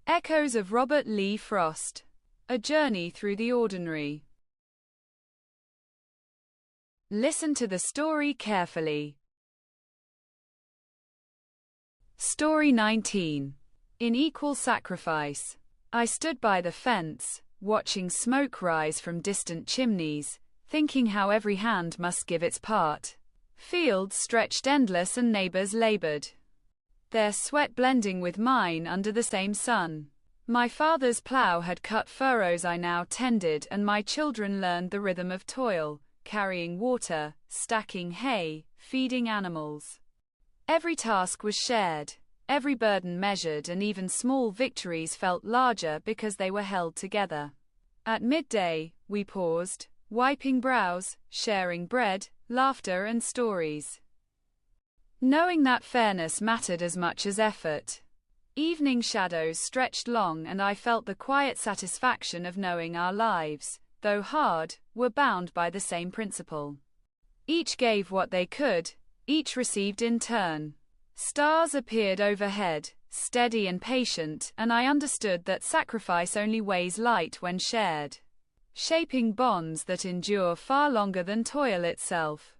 Echoes of Robert Lee Frost. A Journey Through the Ordinary. Listen to the story carefully. Story 19. In Equal Sacrifice. I stood by the fence, watching smoke rise from distant chimneys, thinking how every hand must give its part. Fields stretched endless and neighbors labored, their sweat blending with mine under the same sun. My father's plow had cut furrows I now tended, and my children learned the rhythm of toil, carrying water, stacking hay, feeding animals. Every task was shared, every burden measured, and even small victories felt larger because they were held together. At midday, we paused, wiping brows, sharing bread, laughter, and stories, knowing that fairness mattered as much as effort. Evening shadows stretched long, and I felt the quiet satisfaction of knowing our lives, though hard, were bound by the same principle. Each gave what they could, each received in turn. Stars appeared overhead, steady and patient, and I understood that sacrifice only weighs light when shared, shaping bonds that endure far longer than toil itself.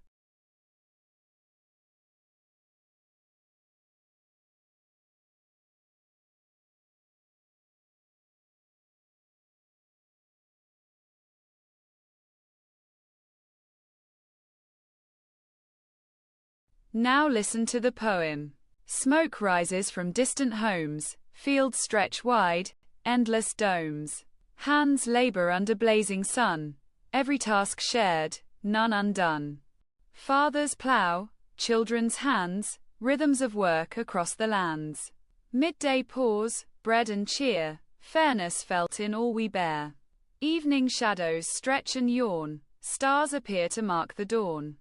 Now listen to the poem. Smoke rises from distant homes, fields stretch wide, endless domes. Hands labor under blazing sun, every task shared, none undone. Fathers plow, children's hands, rhythms of work across the lands. Midday pause, bread and cheer, fairness felt in all we bear. Evening shadows stretch and yawn, stars appear to mark the dawn.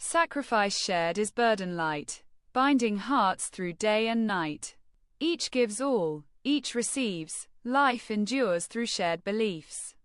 Sacrifice shared is burden light, binding hearts through day and night. Each gives all, each receives, life endures through shared beliefs.